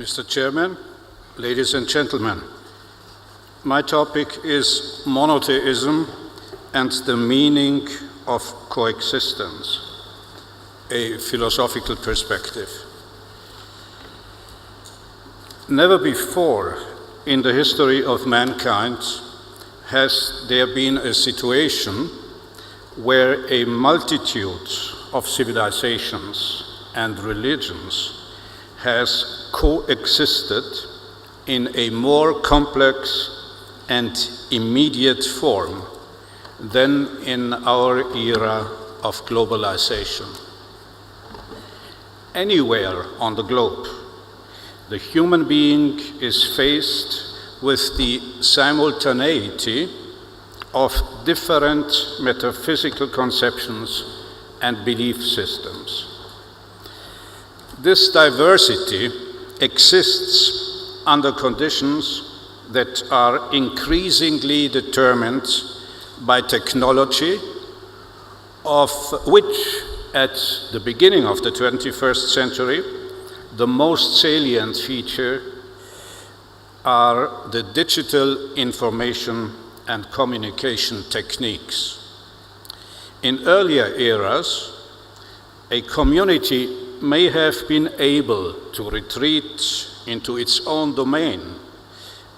Mr. Chairman, ladies and gentlemen, my topic is monotheism and the meaning of coexistence, a philosophical perspective. Never before in the history of mankind has there been a situation where a multitude of civilizations and religions has coexisted in a more complex and immediate form than in our era of globalization. Anywhere on the globe, the human being is faced with the simultaneity of different metaphysical conceptions and belief systems. This diversity exists under conditions that are increasingly determined by technology, of which at the beginning of the 21st century, the most salient feature are the digital information and communication techniques. In earlier eras, a community may have been able to retreat into its own domain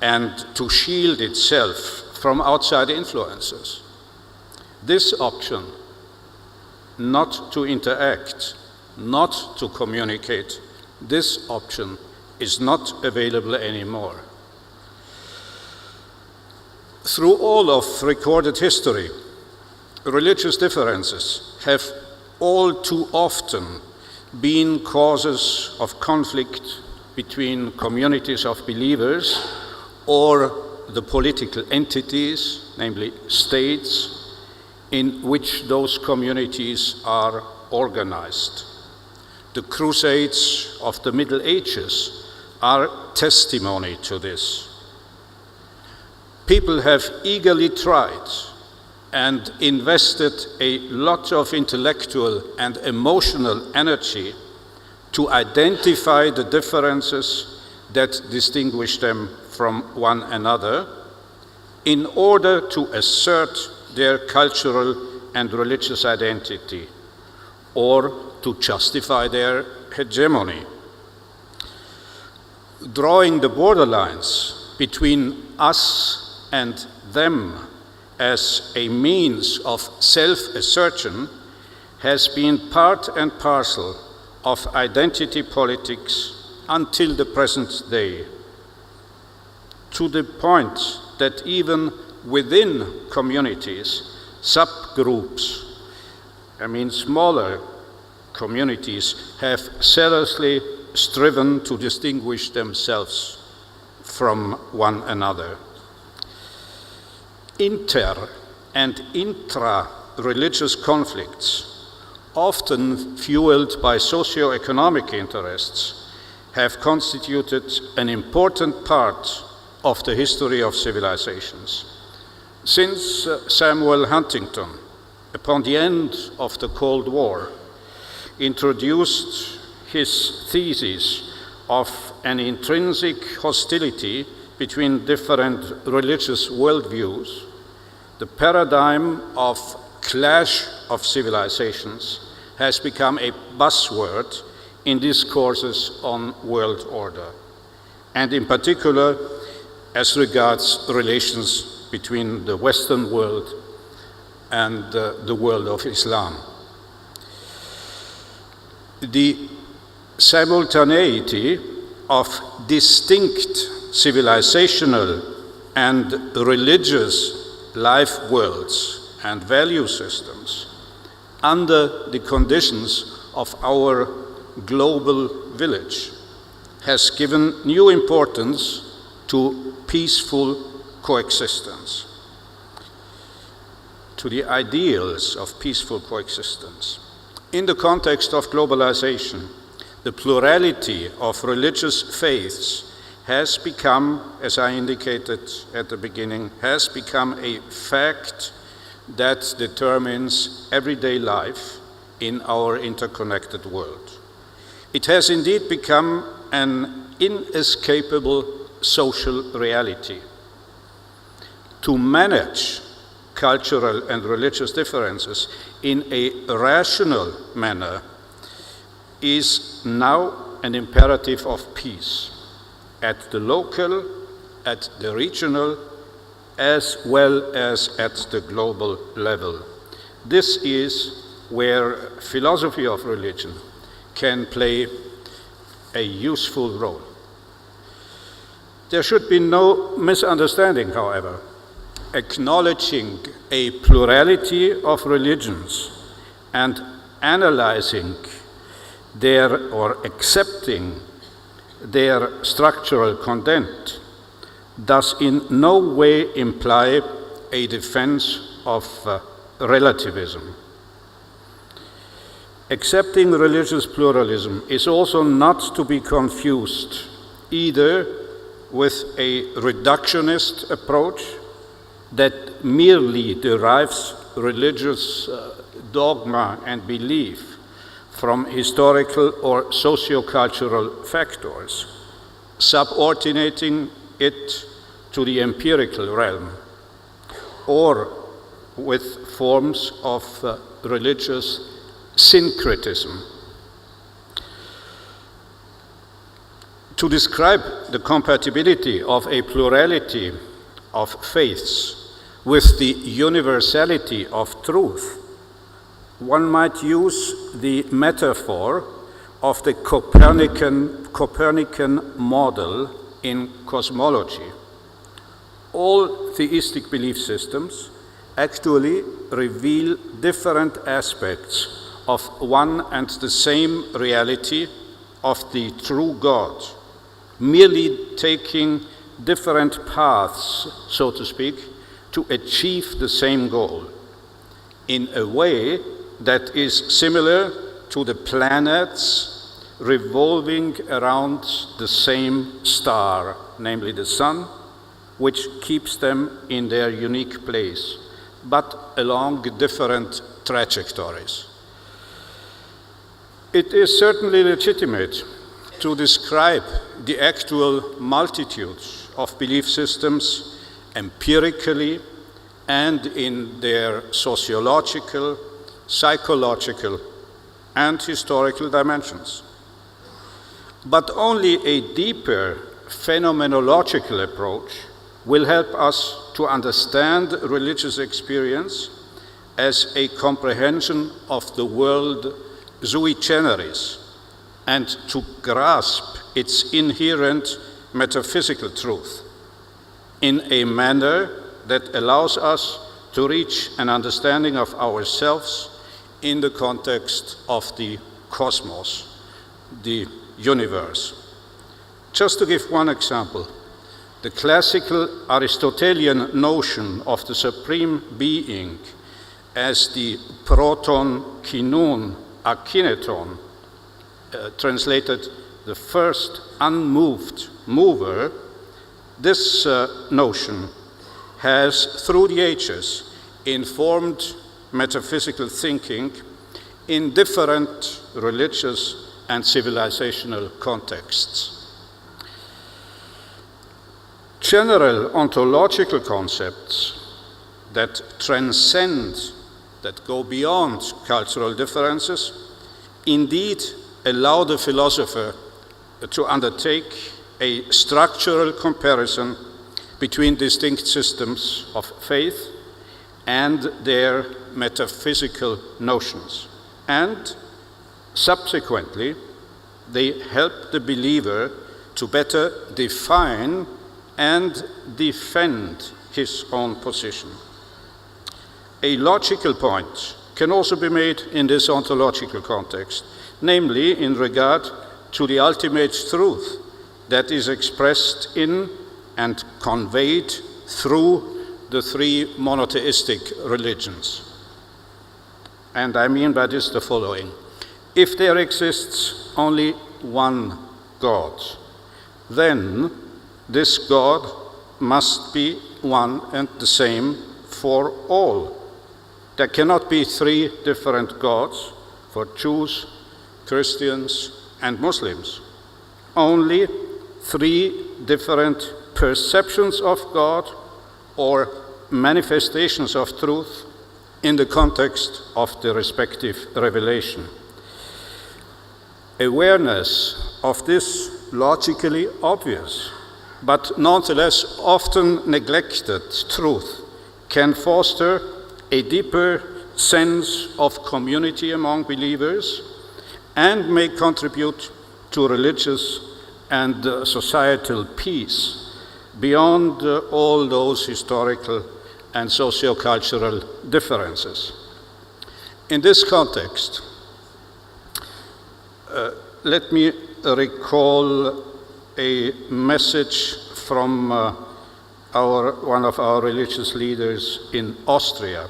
and to shield itself from outside influences. This option, not to interact, not to communicate, this option is not available anymore. Through all of recorded history, religious differences have all too often been causes of conflict between communities of believers or the political entities, namely states, in which those communities are organized. The Crusades of the Middle Ages are testimony to this. People have eagerly tried and invested a lot of intellectual and emotional energy to identify the differences that distinguish them from one another in order to assert their cultural and religious identity or to justify their hegemony. Drawing the borderlines between us and them as a means of self-assertion has been part and parcel of identity politics until the present day, to the point that even within communities, subgroups, smaller communities, have zealously striven to distinguish themselves from one another. Inter- and intra-religious conflicts, often fueled by socio-economic interests, have constituted an important part of the history of civilizations. Since Samuel Huntington, upon the end of the Cold War, introduced his thesis of an intrinsic hostility between different religious worldviews, the paradigm of clash of civilizations has become a buzzword in discourses on world order, and in particular as regards relations between the Western world and the world of Islam. The simultaneity of distinct civilizational and religious life worlds and value systems under the conditions of our global village has given new importance to peaceful coexistence, to the ideals of peaceful coexistence. In the context of globalization, the plurality of religious faiths has become, as I indicated at the beginning, has become a fact that determines everyday life in our interconnected world. It has indeed become an inescapable social reality. To manage cultural and religious differences in a rational manner is now an imperative of peace at the local, at the regional, as well as at the global level. This is where philosophy of religion can play a useful role. There should be no misunderstanding, however. Acknowledging a plurality of religions and analyzing their or accepting their structural content does in no way imply a defense of relativism. Accepting religious pluralism is also not to be confused either with a reductionist approach that merely derives religious dogma and belief from historical or sociocultural factors, subordinating it to the empirical realm, or with forms of religious syncretism. To describe the compatibility of a plurality of faiths with the universality of truth, one might use the metaphor of the Copernican model in cosmology. All theistic belief systems actually reveal different aspects of one and the same reality of the true God, merely taking different paths, so to speak, to achieve the same goal in a way that is similar to the planets revolving around the same star, namely the sun, which keeps them in their unique place, but along different trajectories. It is certainly legitimate to describe the actual multitudes of belief systems empirically and in their sociological, psychological, and historical dimensions. But only a deeper phenomenological approach will help us to understand religious experience as a comprehension of the world sui generis and to grasp its inherent metaphysical truth in a manner that allows us to reach an understanding of ourselves in the context of the cosmos, the universe. Just to give one example, the classical Aristotelian notion of the supreme being as the proton kinon akineton, translated the first unmoved mover, this notion has, through the ages, informed metaphysical thinking in different religious and civilizational contexts. General ontological concepts that transcend, that go beyond cultural differences, indeed allow the philosopher to undertake a structural comparison between distinct systems of faith and their metaphysical notions. And subsequently, they help the believer to better define and defend his own position. A logical point can also be made in this ontological context, namely in regard to the ultimate truth that is expressed in and conveyed through the three monotheistic religions. And I mean by this the following. If there exists only one God, then this God must be one and the same for all. There cannot be three different gods for Jews, Christians, and Muslims. Only three different perceptions of God or manifestations of truth in the context of the respective revelation. Awareness of this logically obvious, but nonetheless often neglected truth can foster a deeper sense of community among believers and may contribute to religious and societal peace beyond all those historical and socio-cultural differences. In this context, let me recall a message from one of our religious leaders in Austria,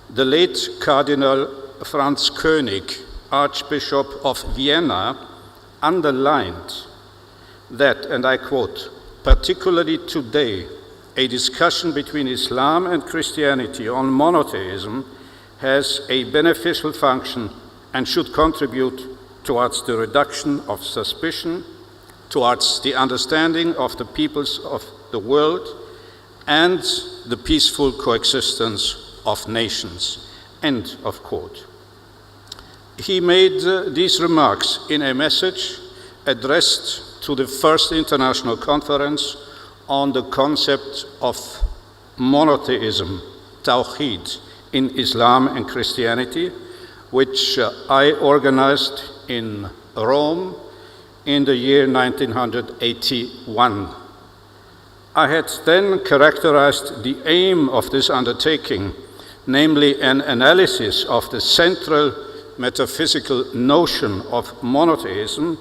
the late Cardinal Franz König, Archbishop of Vienna, underlined that, and I quote, "Particularly today, a discussion between Islam and Christianity on monotheism has a beneficial function and should contribute towards the reduction of suspicion, towards the understanding of the peoples of the world, and the peaceful coexistence of nations." End of quote. He made these remarks in a message addressed to the First International Conference on the concept of monotheism, Tawhid, in Islam and Christianity, which I organized in Rome in the year 1981. I had then characterized the aim of this undertaking, namely an analysis of the central metaphysical notion of monotheism,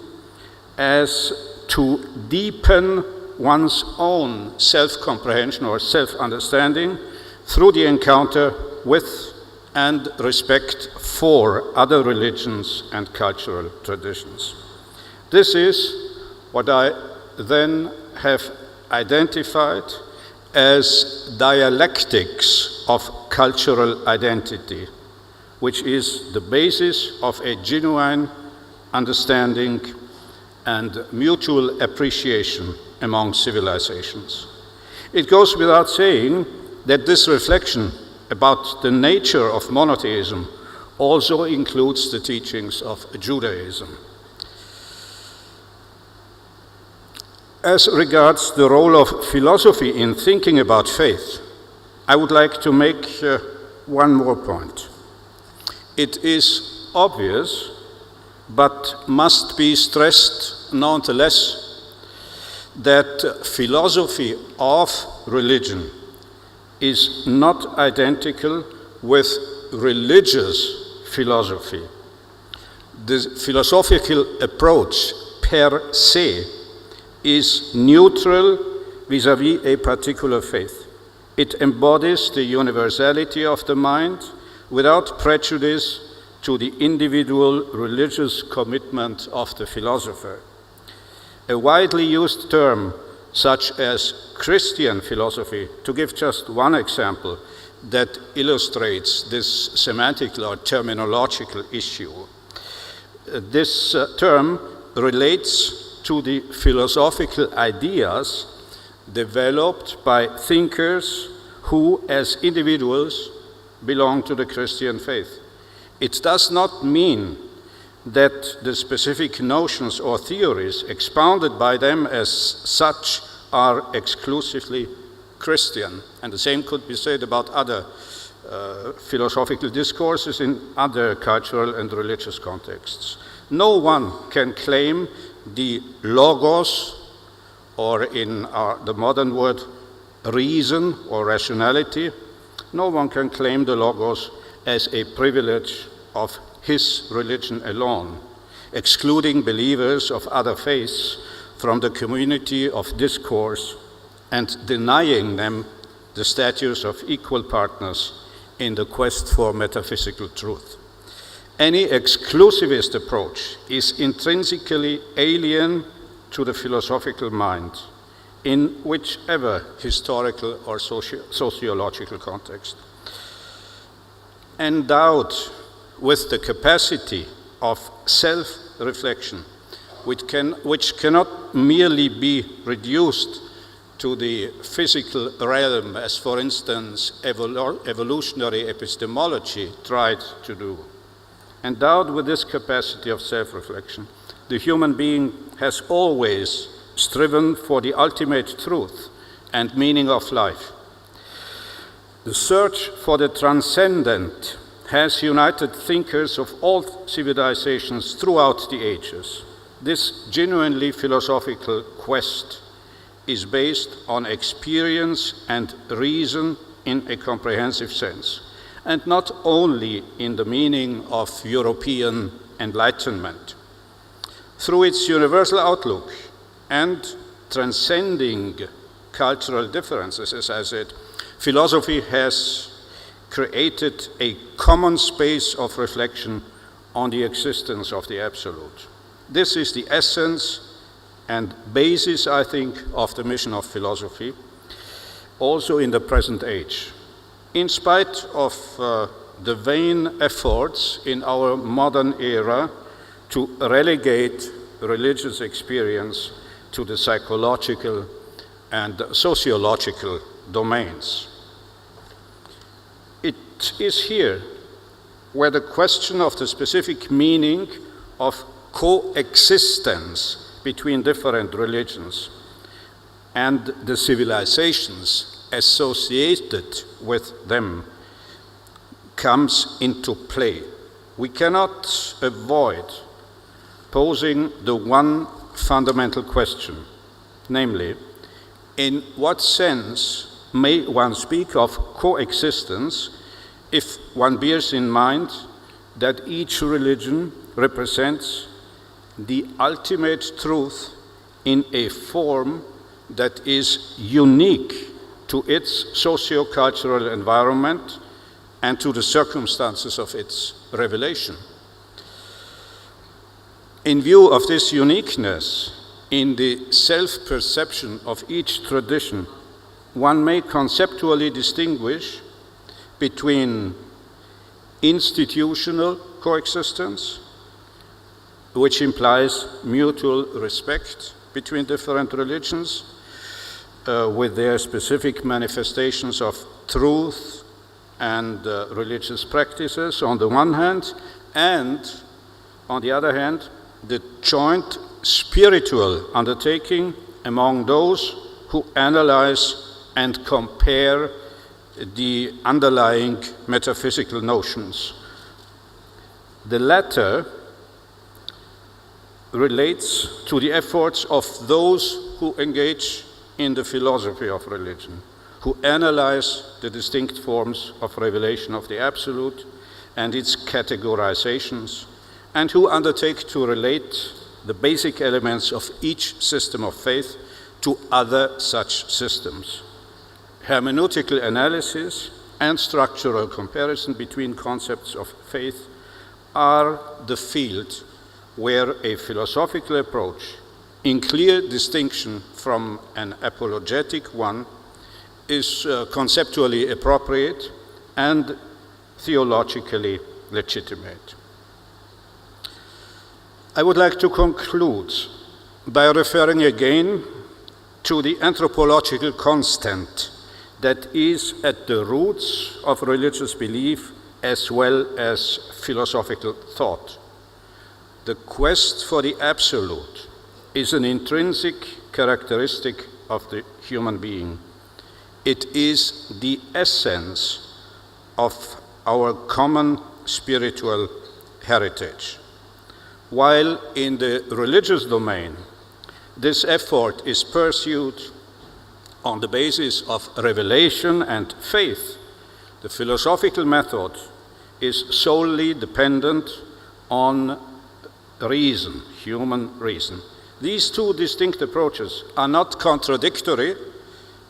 as to deepen one's own self-comprehension or self-understanding through the encounter with and respect for other religions and cultural traditions. This is what I then have identified as dialectics of cultural identity, which is the basis of a genuine understanding and mutual appreciation among civilizations. It goes without saying that this reflection about the nature of monotheism also includes the teachings of Judaism. As regards the role of philosophy in thinking about faith, I would like to make one more point. It is obvious, but must be stressed nonetheless, that philosophy of religion is not identical with religious philosophy. The philosophical approach per se is neutral vis-à-vis a particular faith. It embodies the universality of the mind without prejudice to the individual religious commitment of the philosopher. A widely used term such as Christian philosophy, to give just one example that illustrates this semantical or terminological issue. This term relates to the philosophical ideas developed by thinkers who, as individuals, belong to the Christian faith. It does not mean that the specific notions or theories expounded by them as such are exclusively Christian. And the same could be said about other philosophical discourses in other cultural and religious contexts. No one can claim the logos, or in the modern word, reason or rationality, no one can claim the logos as a privilege of his religion alone, excluding believers of other faiths from the community of discourse and denying them the status of equal partners in the quest for metaphysical truth. Any exclusivist approach is intrinsically alien to the philosophical mind in whichever historical or sociological context. Endowed with the capacity of self-reflection, which cannot merely be reduced to the physical realm, as for instance evolutionary epistemology tried to do. Endowed with this capacity of self-reflection, the human being has always striven for the ultimate truth and meaning of life. The search for the transcendent has united thinkers of all civilizations throughout the ages. This genuinely philosophical quest is based on experience and reason in a comprehensive sense, and not only in the meaning of European enlightenment. Through its universal outlook and transcending cultural differences, as I said, philosophy has created a common space of reflection on the existence of the Absolute. This is the essence and basis, I think, of the mission of philosophy, also in the present age. In spite of the vain efforts in our modern era to relegate religious experience to the psychological and sociological domains. It is here where the question of the specific meaning of coexistence between different religions and the civilizations associated with them comes into play. We cannot avoid posing the one fundamental question, namely, in what sense may one speak of coexistence if one bears in mind that each religion represents the ultimate truth in a form that is unique to its socio-cultural environment and to the circumstances of its revelation. In view of this uniqueness in the self-perception of each tradition, one may conceptually distinguish between institutional coexistence, which implies mutual respect between different religions, with their specific manifestations of truth and religious practices on the one hand, and on the other hand, the joint spiritual undertaking among those who analyze and compare the underlying metaphysical notions. The latter relates to the efforts of those who engage in the philosophy of religion, who analyze the distinct forms of revelation of the Absolute and its categorizations, and who undertake to relate the basic elements of each system of faith to other such systems. Hermeneutical analysis and structural comparison between concepts of faith are the field where a philosophical approach, in clear distinction from an apologetic one, is conceptually appropriate and theologically legitimate. I would like to conclude by referring again to the anthropological constant that is at the roots of religious belief as well as philosophical thought. The quest for the Absolute is an intrinsic characteristic of the human being. It is the essence of our common spiritual heritage. While in the religious domain, this effort is pursued on the basis of revelation and faith, the philosophical method is solely dependent on reason, human reason. These two distinct approaches are not contradictory,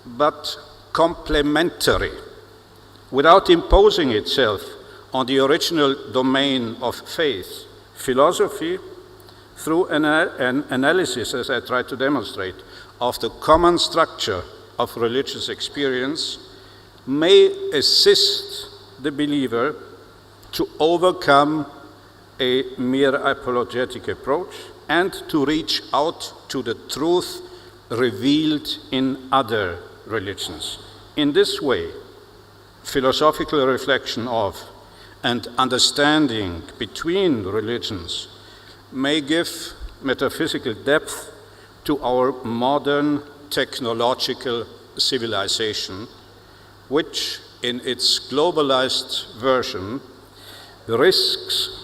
but complementary. Without imposing itself on the original domain of faith, philosophy, through an analysis, as I tried to demonstrate, of the common structure of religious experience, may assist the believer to overcome a mere apologetic approach and to reach out to the truth revealed in other religions. In this way, philosophical reflection of and understanding between religions may give metaphysical depth to our modern technological civilization, which in its globalized version risks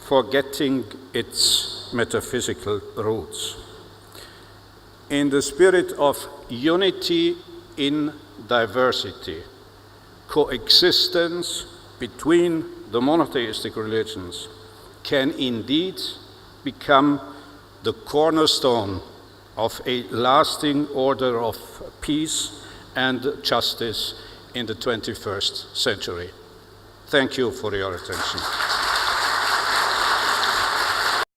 forgetting its metaphysical roots. In the spirit of unity in diversity, coexistence between the monotheistic religions can indeed become the cornerstone of a lasting order of peace and justice in the 21st century. Thank you for your attention.